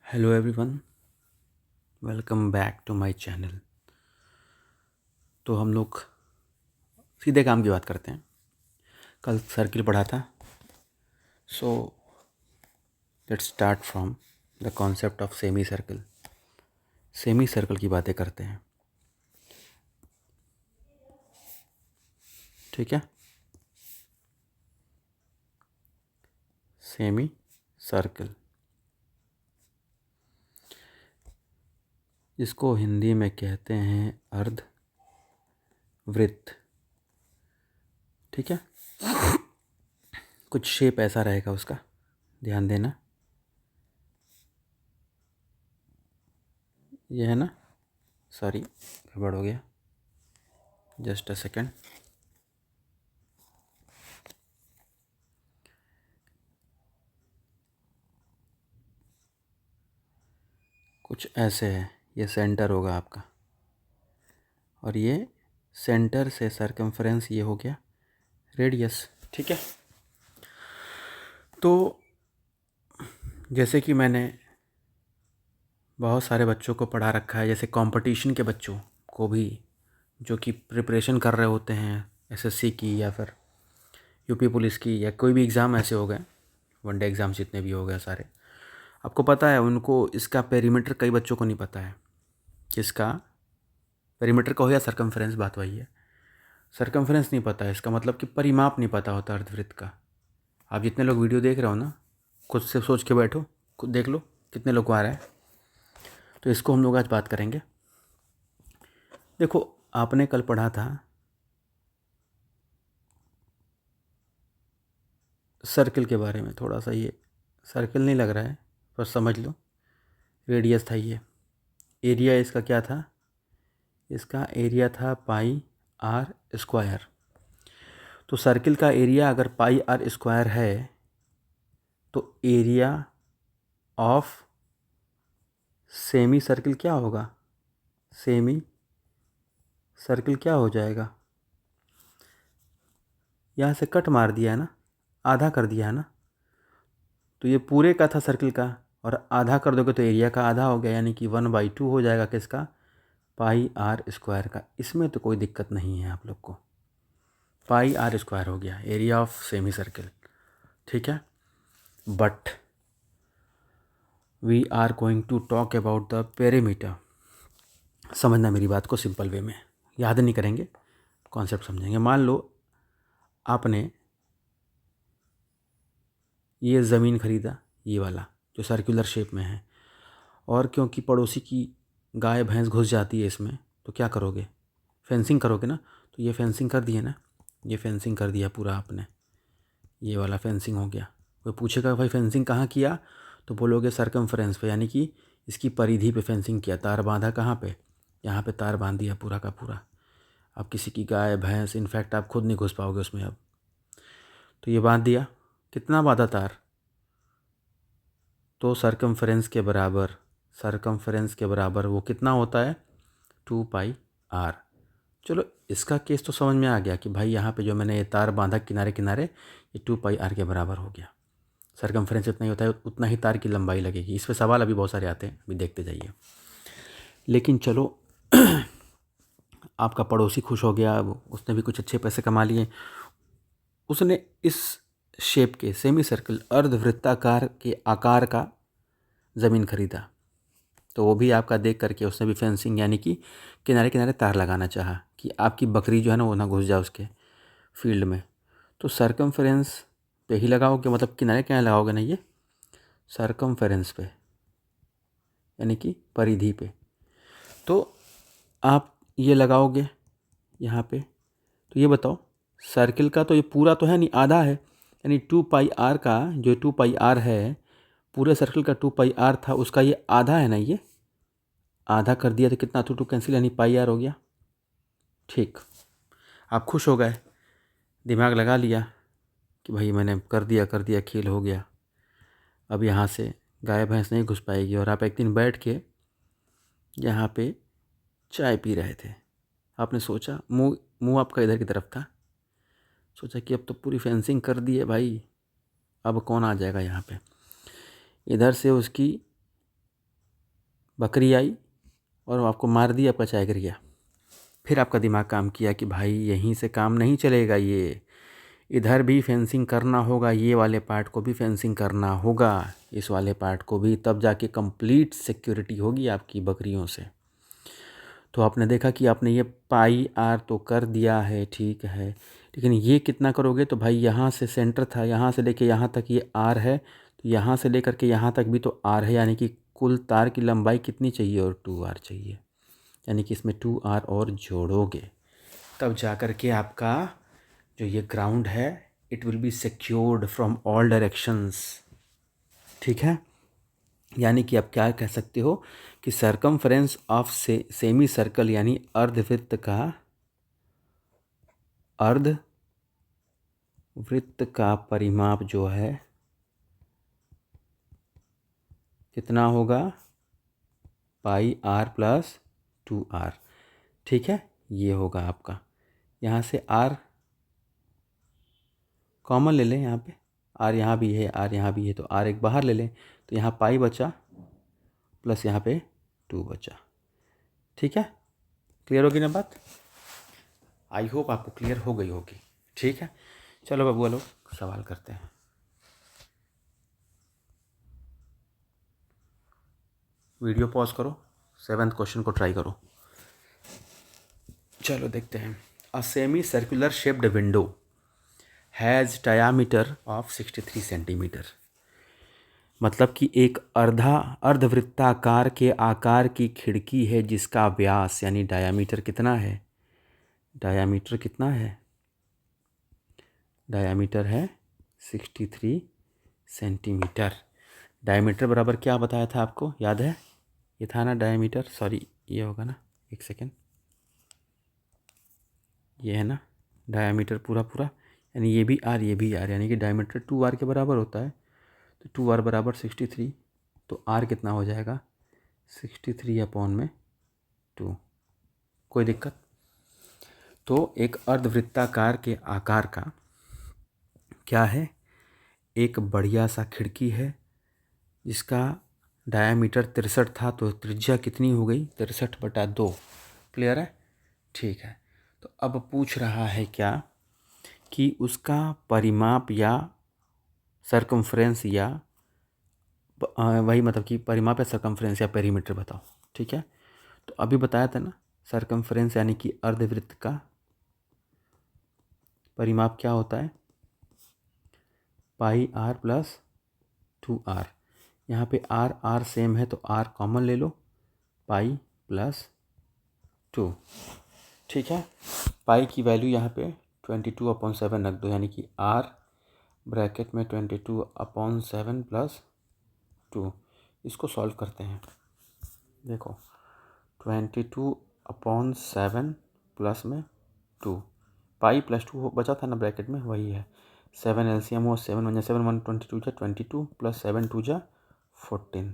Hello everyone, welcome back to my channel. तो हम लोग सीधे काम की बात करते हैं। कल सर्किल पढ़ा था, so let's start from the concept of semi circle. Semi circle की बातें करते हैं, ठीक है। सेमी सर्कल, इसको हिंदी में कहते हैं अर्ध वृत्त, ठीक है। कुछ शेप ऐसा रहेगा उसका, ध्यान देना। ये है ना, सॉरी गड़बड़ हो गया, जस्ट अ सेकेंड। कुछ ऐसे है, ये सेंटर होगा आपका, और ये सेंटर से सर्कम्फ्रेंस ये हो गया रेडियस, ठीक है। तो जैसे कि मैंने बहुत सारे बच्चों को पढ़ा रखा है, जैसे कंपटीशन के बच्चों को भी जो कि प्रिपरेशन कर रहे होते हैं एसएससी की या फिर यूपी पुलिस की या कोई भी एग्ज़ाम ऐसे हो गए, वनडे एग्ज़ाम जितने भी हो गए सारे, आपको पता है उनको इसका पेरीमीटर कई बच्चों को नहीं पता है। किसका पेरीमीटर का हो या सर्कम्फ्रेंस, बात वही है। सर्कम्फ्रेंस नहीं पता है, इसका मतलब कि परिमाप नहीं पता होता अर्धवृत्त का। आप जितने लोग वीडियो देख रहे हो ना, खुद से सोच के बैठो, खुद देख लो कितने लोग को आ रहा है। तो इसको हम लोग आज बात करेंगे। देखो, आपने कल पढ़ा था सर्किल के बारे में, थोड़ा सा ये सर्किल नहीं लग रहा है पर समझ लो, रेडियस था ये। एरिया इसका क्या था, इसका एरिया था पाई आर स्क्वायर। तो सर्किल का एरिया अगर पाई आर स्क्वायर है तो एरिया ऑफ सेमी सर्किल क्या होगा, सेमी सर्किल क्या हो जाएगा, यहाँ से कट मार दिया है ना, आधा कर दिया है ना। तो ये पूरे का था सर्किल का, और आधा कर दोगे तो एरिया का आधा हो गया, यानी कि 1/2 हो जाएगा किसका, पाई आर स्क्वायर का। इसमें तो कोई दिक्कत नहीं है आप लोग को, पाई आर स्क्वायर हो गया एरिया ऑफ सेमी सर्किल, ठीक है। But we are going to talk about the perimeter. समझना मेरी बात को सिंपल वे में, याद नहीं करेंगे, कॉन्सेप्ट समझेंगे। मान लो आपने ये ज़मीन ख़रीदा, ये वाला जो सर्कुलर शेप में है, और क्योंकि पड़ोसी की गाय भैंस घुस जाती है इसमें, तो क्या करोगे, फेंसिंग करोगे ना। तो ये फेंसिंग कर दिए ना, ये फेंसिंग कर दिया पूरा आपने, ये वाला फेंसिंग हो गया। कोई पूछेगा भाई फेंसिंग कहाँ किया, तो बोलोगे सर्कमफ्रेंस पे, यानी कि इसकी परिधि पे फेंसिंग किया। तार बांधा कहाँ पे, यहाँ पे तार बांध दिया पूरा का पूरा। अब किसी की गाय भैंस, इनफैक्ट आप खुद नहीं घुस पाओगे उसमें अब। तो ये बांध दिया, कितना बांधा तार, तो सर्कम्फ्रेंस के बराबर, सर्कम्फ्रेंस के बराबर वो कितना होता है, 2 पाई आर। चलो इसका केस तो समझ में आ गया कि भाई यहाँ पे जो मैंने ये तार बांधा किनारे किनारे, ये 2 पाई आर के बराबर हो गया। सर्कम्फ्रेंस इतना ही होता है, उतना ही तार की लंबाई लगेगी। इस पर सवाल अभी बहुत सारे आते हैं, अभी देखते जाइए। लेकिन चलो आपका पड़ोसी खुश हो गया, अब उसने भी कुछ अच्छे पैसे कमा लिए, उसने इस शेप के सेमी सर्कल अर्धवृत्ताकार के आकार का ज़मीन खरीदा। तो वो भी आपका देख करके उसने भी फेंसिंग, यानी कि किनारे किनारे तार लगाना चाहा कि आपकी बकरी जो है ना वो ना घुस जाए उसके फील्ड में। तो सर्कम्फ्रेंस पे ही लगाओगे, मतलब किनारे किनारे लगाओगे ना, ये सर्कम्फ्रेंस पे यानी कि परिधि पे। तो आप ये लगाओगे यहाँ पे, तो ये बताओ सर्किल का तो ये पूरा तो है नहीं, आधा है, यानी 2 पाई आर का जो 2 पाई आर है, पूरे सर्किल का 2 पाई आर था, उसका ये आधा है ना, ये आधा कर दिया तो कितना, 2 कैंसिल, यानी पाई आर हो गया। ठीक, आप खुश हो गए, दिमाग लगा लिया कि भाई मैंने कर दिया खेल हो गया, अब यहाँ से गाय भैंस नहीं घुस पाएगी। और आप एक दिन बैठ के यहाँ पे चाय पी रहे थे, आपने सोचा, मुंह मुंह आपका इधर की तरफ था, सोचा कि अब तो पूरी फेंसिंग कर दी है भाई, अब कौन आ जाएगा यहाँ पे। इधर से उसकी बकरी आई और आपको मार दिया, आपका चाय गिर गया। फिर आपका दिमाग काम किया कि भाई यहीं से काम नहीं चलेगा, ये इधर भी फेंसिंग करना होगा, ये वाले पार्ट को भी फेंसिंग करना होगा, इस वाले पार्ट को भी, तब जाके कंप्लीट सिक्योरिटी होगी आपकी बकरियों से। तो आपने देखा कि आपने ये पाई आर तो कर दिया है, ठीक है, लेकिन ये कितना करोगे? तो भाई यहाँ से सेंटर था, यहाँ से लेके यहाँ तक ये आर है, तो यहाँ से लेकर के यहाँ तक भी तो आर है, यानी कि कुल तार की लंबाई कितनी चाहिए? और 2r चाहिए, यानी कि इसमें 2r और जोड़ोगे तब जा कर के आपका जो ये ग्राउंड है it will be secured from all directions, ठीक है। यानी कि आप क्या कह सकते हो कि सरकमफ्रेंस ऑफ सेमी सर्कल यानी अर्धवृत्त का परिमाप जो है कितना होगा? पाई r प्लस 2r, ठीक है। ये होगा आपका, यहाँ से r कॉमन ले लें, यहाँ पे r यहाँ भी है, r यहाँ भी है, तो r एक बाहर ले लें, तो यहाँ पाई बचा प्लस यहाँ पे 2 बचा, ठीक है। क्लियर होगी ना बात? आई होप आपको क्लियर हो गई होगी, ठीक है। चलो बबुआ लोग सवाल करते हैं। वीडियो पॉज करो, 7th क्वेश्चन को ट्राई करो। चलो देखते हैं। अ semi circular shaped window has diameter of 63 centimetre. मतलब कि एक अर्धवृत्ताकार के आकार की खिड़की है जिसका व्यास यानी डायामीटर कितना है? डायामीटर कितना है? डायामीटर है 63 सेंटीमीटर। डायमीटर बराबर क्या बताया था आपको, याद है? ये था ना डायमीटर, सॉरी ये होगा ना, एक सेकेंड, ये है ना डायमीटर पूरा पूरा, यानी ये भी आर ये भी आर, यानी कि डायमीटर 2r के बराबर होता है। तो 2r बराबर 63, तो r कितना हो जाएगा? 63/2। कोई दिक्कत? तो एक अर्धवृत्ताकार के आकार का क्या है? एक बढ़िया सा खिड़की है जिसका डायामीटर 63 था, तो त्रिज्या कितनी हो गई? 63/2। क्लियर है? ठीक है। तो अब पूछ रहा है क्या कि उसका परिमाप या सरकमफ्रेंस या वही मतलब कि परिमाप या सरकमफ्रेंस या पेरीमीटर बताओ, ठीक है। तो अभी बताया था ना, सरकमफ्रेंस यानी कि अर्धवृत्त का परिमाप क्या होता है? पाई r प्लस 2r। यहाँ पे r सेम है तो r कॉमन ले लो, पाई प्लस 2, ठीक है। पाई की वैल्यू यहाँ पे 22/7 रख दो, यानी कि r ब्रैकेट में 22/7 प्लस 2। इसको सॉल्व करते हैं। देखो 22/7 प्लस में 2, पाई प्लस 2 बचा था ना ब्रैकेट में, वही है। 7 एलसीएम हो, 7 1 7 1 22 जा 22 प्लस 7 2 जा 14,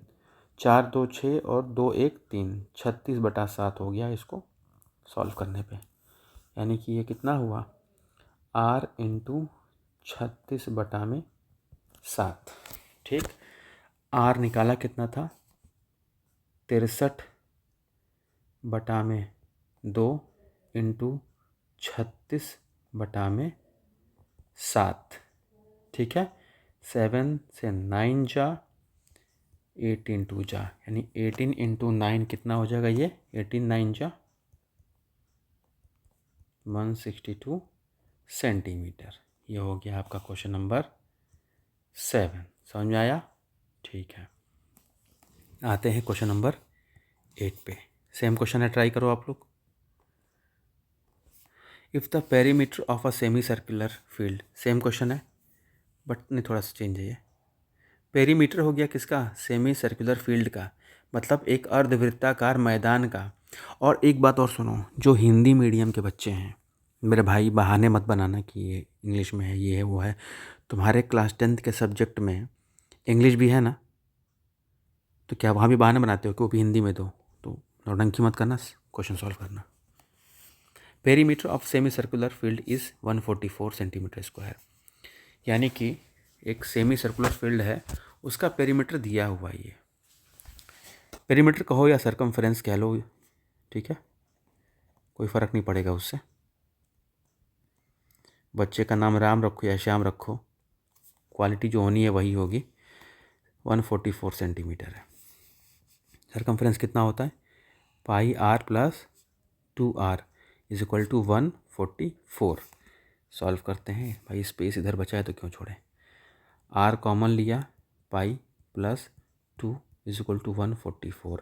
4 2 6 और 2 1 3, 36/7 हो गया इसको सॉल्व करने पे। यानी कि ये कितना हुआ? r इंटू 36/7, ठीक। r निकाला कितना था? 63/2 इंटू 36/7, ठीक है। 7 से 9 जा 18 2 जा, यानी 18 इंटू 9 कितना हो जाएगा? ये 18 9 जा 162 सेंटीमीटर। ये हो गया आपका क्वेश्चन नंबर 7। समझ में आया? ठीक है। आते हैं क्वेश्चन नंबर 8 पे। सेम क्वेश्चन है, ट्राई करो आप लोग। If the perimeter of a semi circular field, same question है बट नहीं, थोड़ा सा चेंज है। ये पेरीमीटर हो गया किसका? सेमी सर्कुलर फील्ड का, मतलब एक अर्धवृत्ताकार मैदान का। और एक बात और सुनो, जो हिंदी मीडियम के बच्चे हैं, मेरे भाई बहाने मत बनाना कि ये इंग्लिश में है, ये है वो है। तुम्हारे क्लास 10th के सब्जेक्ट में इंग्लिश भी है ना, तो क्या वहाँ भी बहाने बनाते हो कि वो भी हिंदी में दो? तो नौटंकी मत करना, क्वेश्चन सॉल्व करना। Perimeter of semi circular field is 144 centimetre square. यानी कि एक सेमी सर्कुलर फील्ड है, उसका पेरीमीटर दिया हुआ है ये पेरीमीटर कहो या सर्कमफ्रेंस कह लो, ठीक है, कोई फ़र्क नहीं पड़ेगा उससे। बच्चे का नाम राम रखो या श्याम रखो, क्वालिटी जो होनी है वही होगी। 144 सेंटीमीटर है। सर्कमफ्रेंस कितना होता है? Pi r plus 2r is equal to 144। Solve करते हैं भाई, स्पेस इधर बचा है तो क्यों छोड़ें। r कॉमन लिया, pi plus 2 is equal to 144।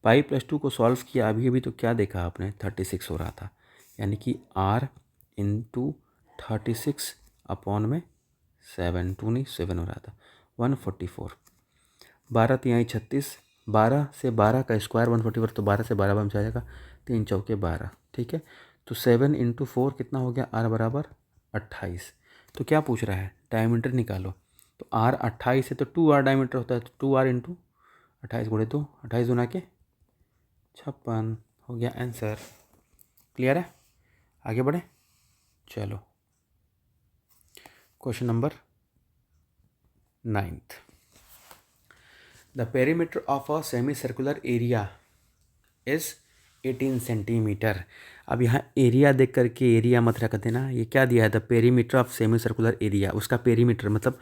Pi plus 2 को सॉल्व किया अभी अभी तो क्या देखा आपने, 36 हो रहा था, यानी कि r इंटू 36 अपॉन में 7, 2 नहीं 7 हो रहा था, 144। 12 तिहाई 36, 12 से 12 का स्क्वायर 144, तो 12 से 12 बन जाएगा, 3 चौके 12, ठीक है। तो 7 इंटू 4 कितना हो गया, r बराबर 28। तो क्या पूछ रहा है, डायमीटर निकालो। तो r 28 है तो 2r डायमीटर होता है, तो 2r इंटू 28 गुणे 2, 28 गुना के 56 हो गया आंसर। क्लियर है, आगे बढ़े। चलो question number 9th। The perimeter of a semi circular area is 18 centimetre. अब यहाँ एरिया देख करके एरिया मत रख देना, ये क्या दिया है, the perimeter of semi circular area, उसका पेरीमीटर मतलब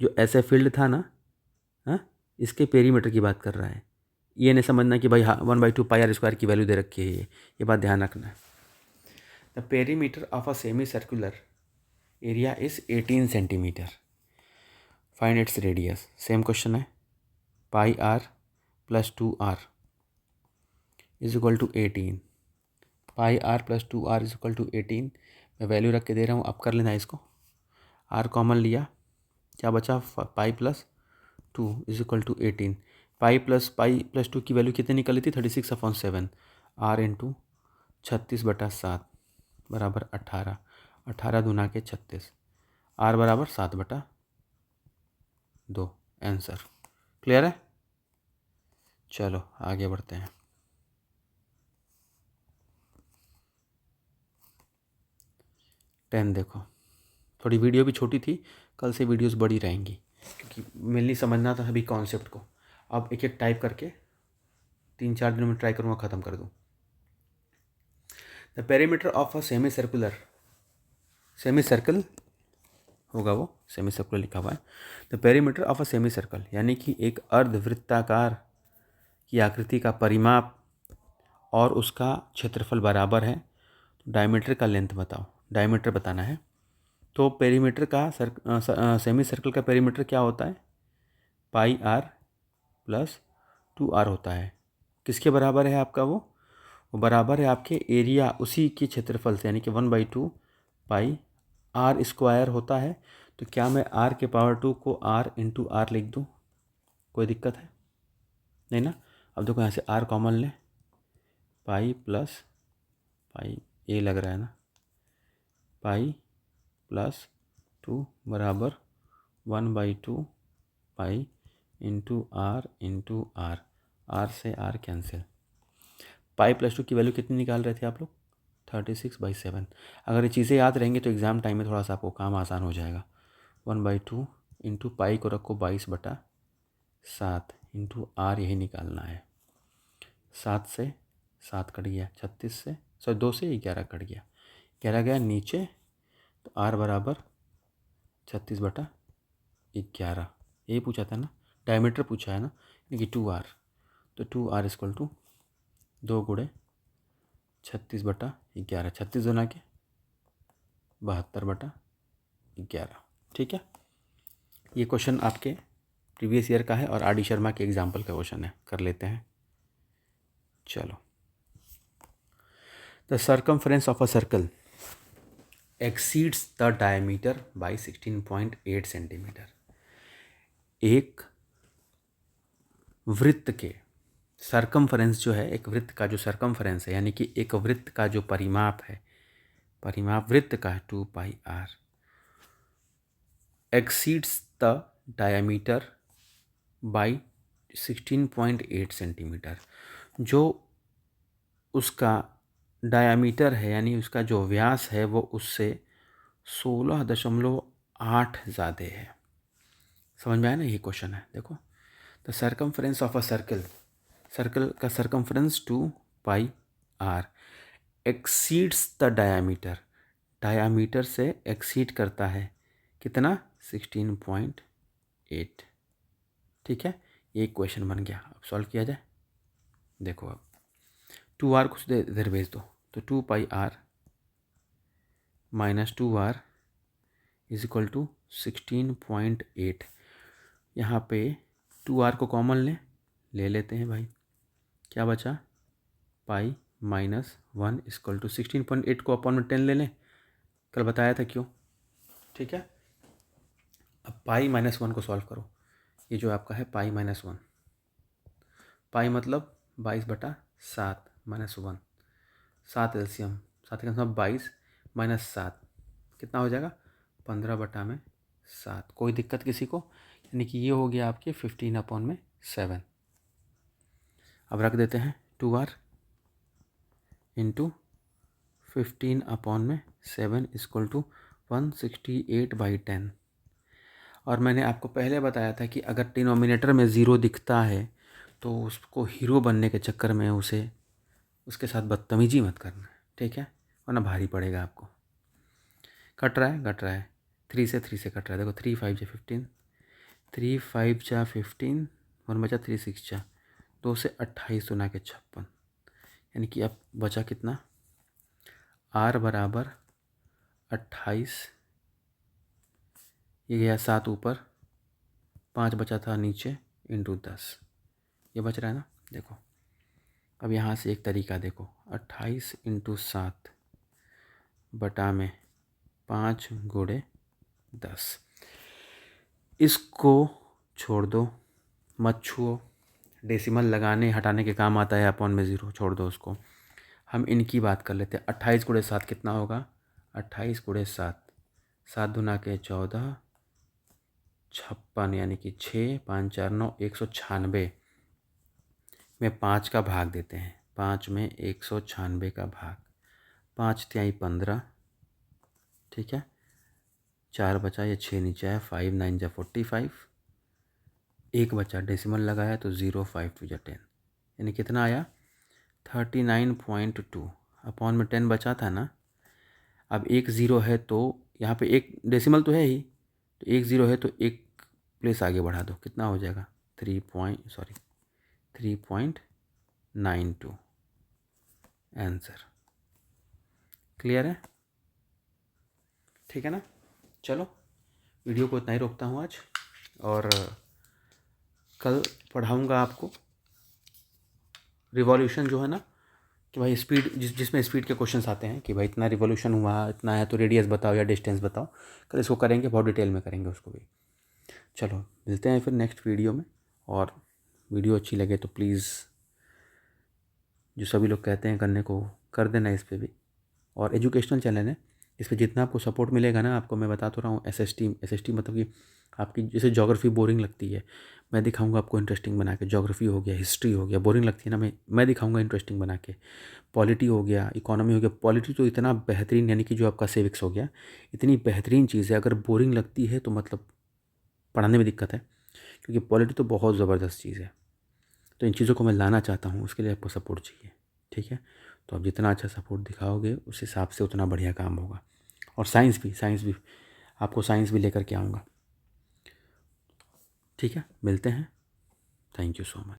जो ऐसे फील्ड था ना, हाँ, इसके पेरीमीटर की बात कर रहा है। ये नहीं समझना कि भाई हाँ 1/2 पाई आर स्क्वायर की वैल्यू दे रखी है, ये बात ध्यान रखना है। The perimeter of a semi circular area is 18 centimetre. Find its radius. Same question है, pi r plus 2r is equal to 18। Pi r plus 2r is equal to 18, मैं वैल्यू रख के दे रहा हूँ, अब कर लेना इसको। r कॉमन लिया, क्या बचा, pi plus 2 is equal to 18। Pi plus 2 की वैल्यू कितनी निकली थी, 36/7। r इंटू 36/7 बराबर 18, 18 दूना के 36, r बराबर 7/2 आंसर। क्लियर है, चलो आगे बढ़ते हैं। 10 देखो, थोड़ी वीडियो भी छोटी थी, कल से वीडियोस बड़ी रहेंगी क्योंकि मेनली समझना था अभी कॉन्सेप्ट को। अब एक एक टाइप करके 3-4 दिनों में ट्राई करूँगा ख़त्म कर दूँ। The perimeter of a semi circle होगा, वो सेमी सर्कुलर लिखा हुआ है। The perimeter of a semi circle यानी कि एक अर्धवृत्ताकार की आकृति का परिमाप और उसका क्षेत्रफल बराबर है। तो डायमीटर का लेंथ बताओ, डायमीटर बताना है। तो पेरीमीटर का सेमी सर्कल का पेरीमीटर क्या होता है, पाई आर प्लस 2r होता है। किसके बराबर है आपका, वो बराबर है आपके एरिया उसी के क्षेत्रफल से, यानी कि 1/2 पाई आर स्क्वायर होता है। तो क्या मैं r के पावर 2 को r इंटू आर लिख दूँ, कोई दिक्कत है नहीं ना। अब देखो यहाँ से r कॉमन लें, पाई प्लस पाई ए लग रहा है ना, पाई प्लस 2 बराबर 1/2 पाई इंटू आर, आर से आर कैंसिल। पाई प्लस 2 की वैल्यू कितनी निकाल रहे थे आप लोग, 36/7। अगर ये चीज़ें याद रहेंगी तो एग्ज़ाम टाइम में थोड़ा सा आपको काम आसान हो जाएगा। 1/2 इंटू पाई को रखो 22/7 इंटू आर, यही निकालना है। 7 से 7 कट गया, 36 से 2 से 11 कट गया, 11 गया नीचे, तो आर बराबर 36/11। यही पूछा था ना, डायमीटर पूछा है ना, यानी कि 2r। तो 2r इक्वल टू 2 गुणे 36/11, 36 गुना के 72/11। ठीक है, ये क्वेश्चन आपके प्रीवियस ईयर का है और आर डी शर्मा के एग्जाम्पल का क्वेश्चन है, कर लेते हैं। चलो, the circumference of a circle exceeds the diameter by 16.8 centimetre. एक वृत्त के सर्कमफ्रेंस जो है, एक वृत्त का जो सर्कमफ्रेंस है, यानी कि एक वृत्त का जो परिमाप है, परिमाप वृत्त का है 2 pi r, exceeds the diameter by 16.8 centimetre. जो उसका डायमीटर है, यानी उसका जो व्यास है, वो उससे 16.8 ज़्यादा है। समझ में आया ना, ये क्वेश्चन है। देखो, the circumference of a circle, circle का circumference 2πr exceeds the diameter, diameter से एक्सीड करता है कितना 16.8। ठीक है, ये क्वेश्चन बन गया। अब सॉल्व किया जाए। देखो अब 2r कुछ इधर भेज दो, तो 2πr minus 2r is equal to 16.8। यहाँ पे 2r को कॉमन ले लेते हैं भाई, क्या बचा पाई माइनस 1 इक्वल टू 16.8 को अपॉन में 10 ले लें, कल बताया था क्यों। ठीक है, अब पाई माइनस 1 को सॉल्व करो। ये जो आपका है पाई माइनस 1, पाई मतलब 22/7 माइनस 1, 7 एलसीएम, 7 का मतलब 22 माइनस 7 कितना हो जाएगा 15/7। कोई दिक्कत किसी को, यानी कि ये हो गया आपके 15/7। अब रख देते हैं 2r इंटू 15/7 इक्वल टू 168/10। और मैंने आपको पहले बताया था कि अगर डिनोमिनेटर में ज़ीरो दिखता है तो उसको हीरो बनने के चक्कर में उसके साथ बदतमीजी मत करना, ठीक है, वरना भारी पड़ेगा आपको। कट रहा है 3 से 3 से कट रहा है। देखो 3 5 जा 15, 3 5 जा 15, 1 बचा 3 6 जा 2 से 28 गुना के 56, यानी कि अब बचा कितना r बराबर 28, ये गया 7 ऊपर, 5 बचा था नीचे इंटू 10, ये बच रहा है ना। देखो अब यहाँ से एक तरीका देखो, 28 इंटू 7 बटा में 5 गुणे 10, इसको छोड़ दो, मत छुओ, डेसिमल लगाने हटाने के काम आता है, अपॉन में ज़ीरो छोड़ दो उसको। हम इनकी बात कर लेते हैं। 28 गुणे 7 कितना होगा, 28 गुणे 7, 7 दूना के 14, 56, यानी कि 6 5 4 9 196 में 5 का भाग देते हैं। 5 में 196 का भाग, 5 तिहाई 15, ठीक है, 4 बचा, ये 6 नीचे आया, 5 9 जा 45, एक बचा डेसिमल लगाया तो 0 5 2 जा 10, यानी कितना आया 39.2। अपॉन में 10 बचा था ना। अब एक ज़ीरो है तो यहाँ पे एक डेसिमल तो है ही, तो एक ज़ीरो है तो एक प्लेस आगे बढ़ा दो, कितना हो जाएगा 3.92 आंसर। क्लियर है, ठीक है ना। चलो वीडियो को इतना ही रोकता हूँ आज, और कल पढ़ाऊँगा आपको रिवॉल्यूशन जो है ना, कि भाई स्पीड जिसमें स्पीड के क्वेश्चंस आते हैं कि भाई इतना रिवॉल्यूशन हुआ, इतना है तो रेडियस बताओ या डिस्टेंस बताओ। कल इसको करेंगे, बहुत डिटेल में करेंगे उसको भी। चलो मिलते हैं फिर नेक्स्ट वीडियो में, और वीडियो अच्छी लगे तो प्लीज़ जो सभी लोग कहते हैं करने को कर देना इस पर भी। और एजुकेशनल चैनल है, इस पर जितना आपको सपोर्ट मिलेगा ना, आपको मैं बता तो रहा हूँ, एसएसटी मतलब कि आपकी जैसे ज्योग्राफी बोरिंग लगती है, मैं दिखाऊंगा आपको इंटरेस्टिंग बना के। ज्योग्राफी हो गया, हिस्ट्री हो गया, बोरिंग लगती है ना, मैं दिखाऊंगा इंटरेस्टिंग बना के। पॉलिटी हो गया, इकोनॉमी हो गया। पॉलिटी तो इतना बेहतरीन, यानी कि जो आपका सिविक्स हो गया, इतनी बेहतरीन चीज़ है, अगर बोरिंग लगती है तो मतलब पढ़ाने में दिक्कत है, क्योंकि पॉलिटी तो बहुत ज़बरदस्त चीज़ है। तो इन चीज़ों को मैं लाना चाहता हूँ, उसके लिए आपको सपोर्ट चाहिए, ठीक है। तो आप जितना अच्छा सपोर्ट दिखाओगे उस हिसाब से उतना बढ़िया काम होगा। और साइंस भी आपको साइंस भी लेकर के आऊँगा, ठीक है। मिलते हैं, थैंक यू सो मच।